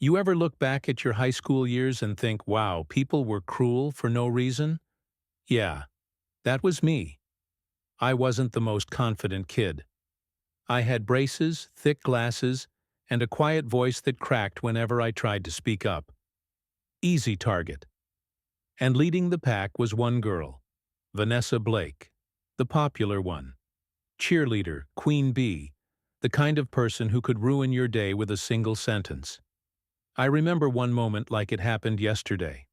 You ever look back at your high school years and think, wow, people were cruel for no reason? Yeah, that was me. I wasn't the most confident kid. I had braces, thick glasses, and a quiet voice that cracked whenever I tried to speak up. Easy target. And leading the pack was one girl, Vanessa Blake, the popular one. Cheerleader, queen bee, the kind of person who could ruin your day with a single sentence. I remember one moment like it happened yesterday.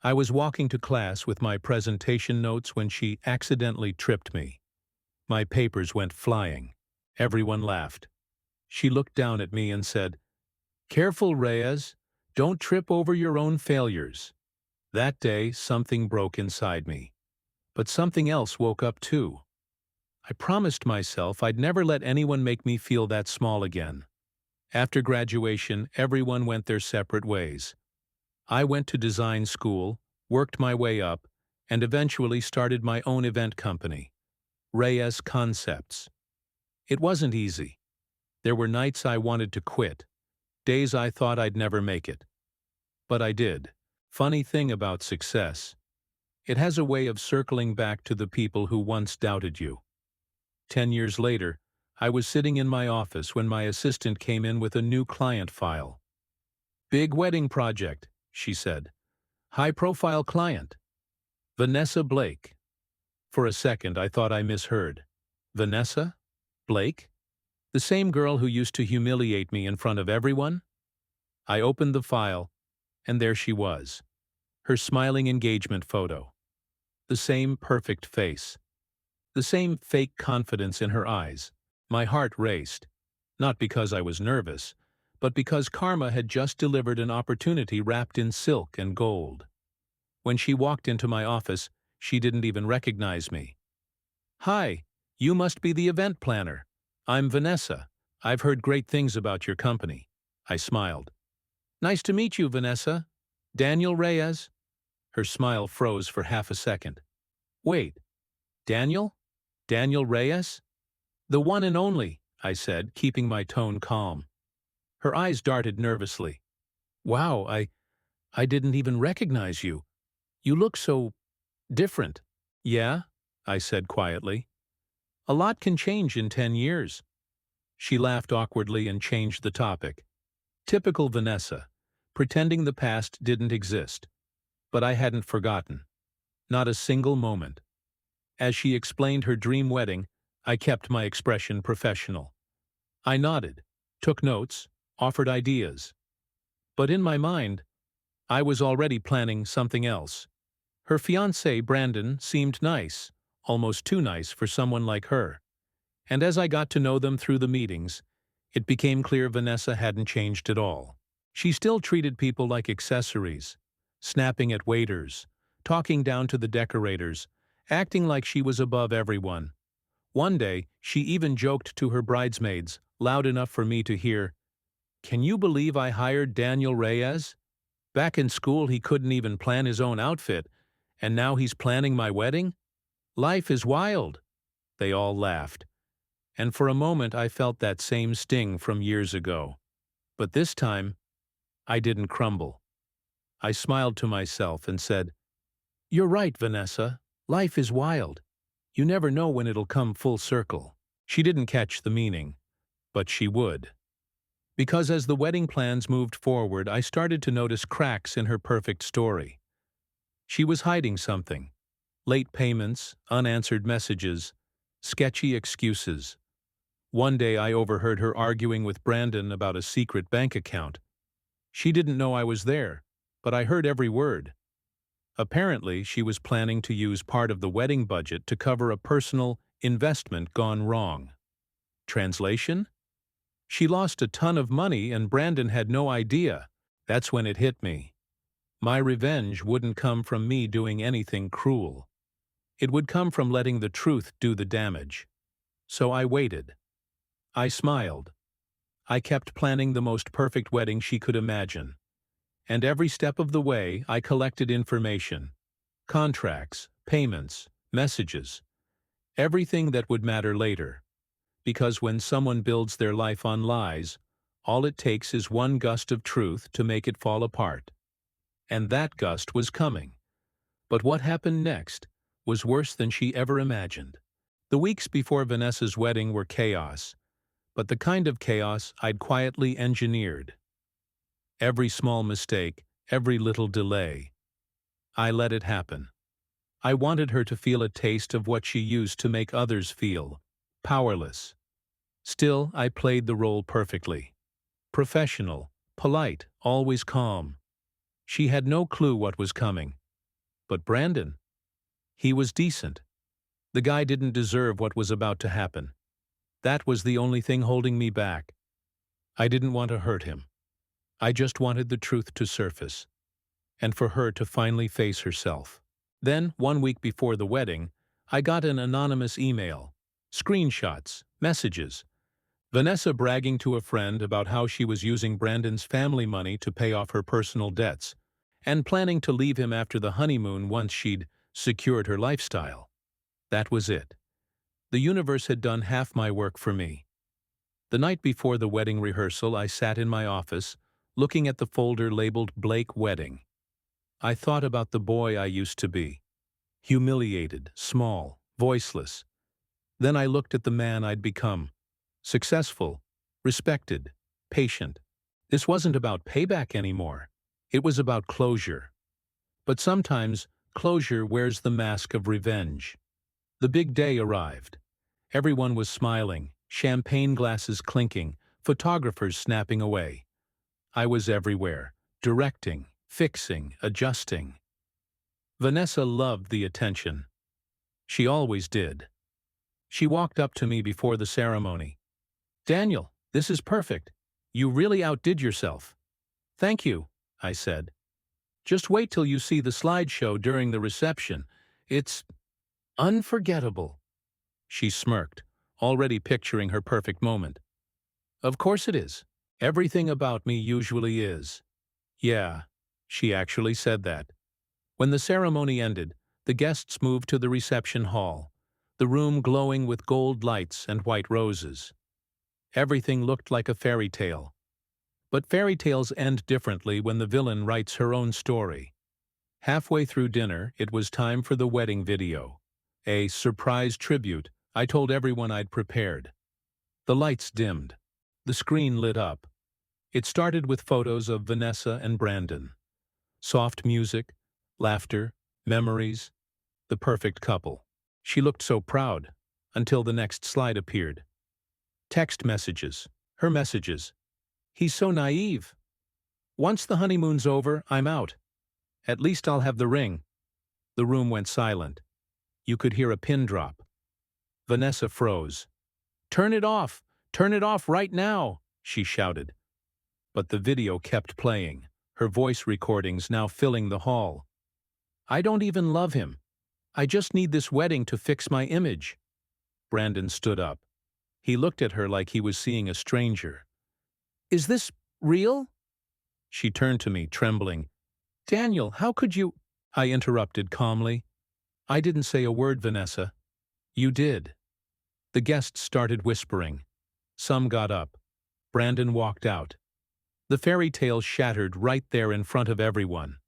I was walking to class with my presentation notes when she accidentally tripped me. My papers went flying. Everyone laughed. She looked down at me and said, "Careful, Reyes. Don't trip over your own failures." That day, something broke inside me. But something else woke up too. I promised myself I'd never let anyone make me feel that small again. After graduation, everyone went their separate ways. I went to design school, worked my way up, and eventually started my own event company, Reyes Concepts. It wasn't easy. There were nights I wanted to quit, days I thought I'd never make it. But I did. Funny thing about success. It has a way of circling back to the people who once doubted you. 10 years later, I was sitting in my office when my assistant came in with a new client file. "Big wedding project," she said. "High-profile client. Vanessa Blake." For a second, I thought I misheard. Vanessa? Blake? The same girl who used to humiliate me in front of everyone? I opened the file, and there she was. Her smiling engagement photo. The same perfect face. The same fake confidence in her eyes. My heart raced, not because I was nervous, but because karma had just delivered an opportunity wrapped in silk and gold. When she walked into my office, she didn't even recognize me. "Hi, you must be the event planner. I'm Vanessa. I've heard great things about your company." I smiled. "Nice to meet you, Vanessa. Daniel Reyes." Her smile froze for half a second. "Wait, Daniel? Daniel Reyes?" "The one and only," I said, keeping my tone calm. Her eyes darted nervously. "Wow, I didn't even recognize you. You look so different." "Yeah," I said quietly. "A lot can change in 10 years." She laughed awkwardly and changed the topic. Typical Vanessa, pretending the past didn't exist. But I hadn't forgotten. Not a single moment. As she explained her dream wedding, I kept my expression professional. I nodded, took notes, offered ideas. But in my mind, I was already planning something else. Her fiancé, Brandon, seemed nice, almost too nice for someone like her. And as I got to know them through the meetings, it became clear Vanessa hadn't changed at all. She still treated people like accessories, snapping at waiters, talking down to the decorators, acting like she was above everyone. One day, she even joked to her bridesmaids, loud enough for me to hear, "Can you believe I hired Daniel Reyes? Back in school he couldn't even plan his own outfit, and now he's planning my wedding? Life is wild." They all laughed. And for a moment I felt that same sting from years ago. But this time, I didn't crumble. I smiled to myself and said, "You're right, Vanessa. Life is wild. You never know when it'll come full circle." She didn't catch the meaning, but she would. Because as the wedding plans moved forward, I started to notice cracks in her perfect story. She was hiding something. Late payments, unanswered messages, sketchy excuses. One day I overheard her arguing with Brandon about a secret bank account. She didn't know I was there, but I heard every word. Apparently, she was planning to use part of the wedding budget to cover a personal investment gone wrong. Translation? She lost a ton of money and Brandon had no idea. That's when it hit me. My revenge wouldn't come from me doing anything cruel. It would come from letting the truth do the damage. So I waited. I smiled. I kept planning the most perfect wedding she could imagine. And every step of the way, I collected information. Contracts, payments, messages. Everything that would matter later. Because when someone builds their life on lies, All it takes is one gust of truth to make it fall apart. And that gust was coming. But what happened next was worse than she ever imagined. The weeks before Vanessa's wedding were chaos, but the kind of chaos I'd quietly engineered. Every small mistake, every little delay, I let it happen. I wanted her to feel a taste of what she used to make others feel powerless. Still, I played the role perfectly. Professional, polite, always calm. She had no clue what was coming. But Brandon, he was decent. The guy didn't deserve what was about to happen. That was the only thing holding me back. I didn't want to hurt him. I just wanted the truth to surface, and for her to finally face herself. Then, 1 week before the wedding, I got an anonymous email. Screenshots, messages. Vanessa bragging to a friend about how she was using Brandon's family money to pay off her personal debts, and planning to leave him after the honeymoon once she'd secured her lifestyle. That was it. The universe had done half my work for me. The night before the wedding rehearsal, I sat in my office, looking at the folder labeled Blake Wedding. I thought about the boy I used to be. Humiliated, small, voiceless. Then I looked at the man I'd become. Successful, respected, patient. This wasn't about payback anymore. It was about closure. But sometimes, closure wears the mask of revenge. The big day arrived. Everyone was smiling, champagne glasses clinking, photographers snapping away. I was everywhere, directing, fixing, adjusting. Vanessa loved the attention. She always did. She walked up to me before the ceremony. "Daniel, this is perfect. You really outdid yourself." "Thank you," I said. "Just wait till you see the slideshow during the reception. It's unforgettable." She smirked, already picturing her perfect moment. "Of course it is. Everything about me usually is." Yeah, she actually said that. When the ceremony ended, the guests moved to the reception hall, the room glowing with gold lights and white roses. Everything looked like a fairy tale. But fairy tales end differently when the villain writes her own story. Halfway through dinner, it was time for the wedding video. A surprise tribute I told everyone I'd prepared. The lights dimmed. The screen lit up. It started with photos of Vanessa and Brandon. Soft music, laughter, memories, the perfect couple. She looked so proud, until the next slide appeared. Text messages, her messages. "He's so naive. Once the honeymoon's over, I'm out. At least I'll have the ring." The room went silent. You could hear a pin drop. Vanessa froze. "Turn it off! Turn it off right now!" she shouted. But the video kept playing, her voice recordings now filling the hall. "I don't even love him. I just need this wedding to fix my image." Brandon stood up. He looked at her like he was seeing a stranger. "Is this real?" She turned to me, trembling. "Daniel, how could you—" I interrupted calmly. "I didn't say a word, Vanessa. You did." The guests started whispering. Some got up. Brandon walked out. The fairy tale shattered right there in front of everyone.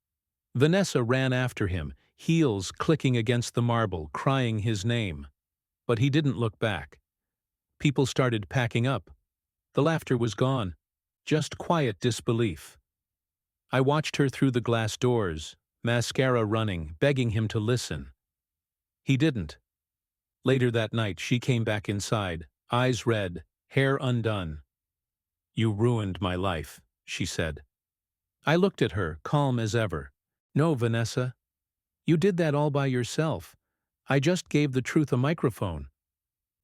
Vanessa ran after him, heels clicking against the marble, crying his name. But he didn't look back. People started packing up. The laughter was gone. Just quiet disbelief. I watched her through the glass doors, mascara running, begging him to listen. He didn't. Later that night, she came back inside, eyes red, hair undone. "You ruined my life," she said. I looked at her, calm as ever. "No, Vanessa. You did that all by yourself. I just gave the truth a microphone."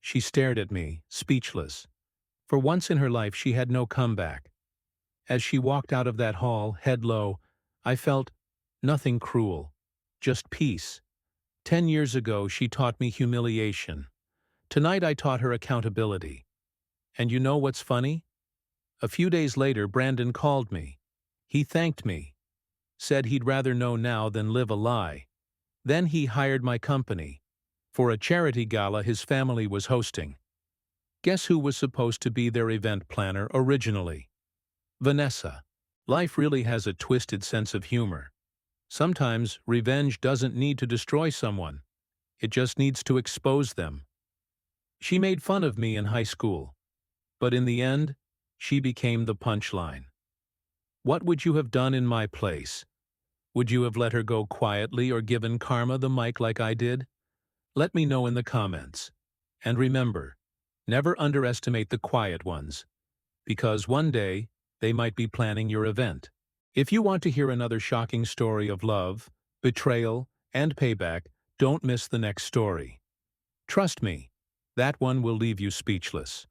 She stared at me, speechless. For once in her life, she had no comeback. As she walked out of that hall, head low, I felt nothing cruel, just peace. 10 years ago, she taught me humiliation. Tonight, I taught her accountability. And you know what's funny? A few days later, Brandon called me. He thanked me, said he'd rather know now than live a lie. Then he hired my company for a charity gala his family was hosting. Guess who was supposed to be their event planner originally? Vanessa. Life really has a twisted sense of humor. Sometimes revenge doesn't need to destroy someone. It just needs to expose them. She made fun of me in high school, but in the end, she became the punchline. What would you have done in my place? Would you have let her go quietly or given karma the mic like I did? Let me know in the comments. And remember, never underestimate the quiet ones, because one day, they might be planning your event. If you want to hear another shocking story of love, betrayal, and payback, don't miss the next story. Trust me, that one will leave you speechless.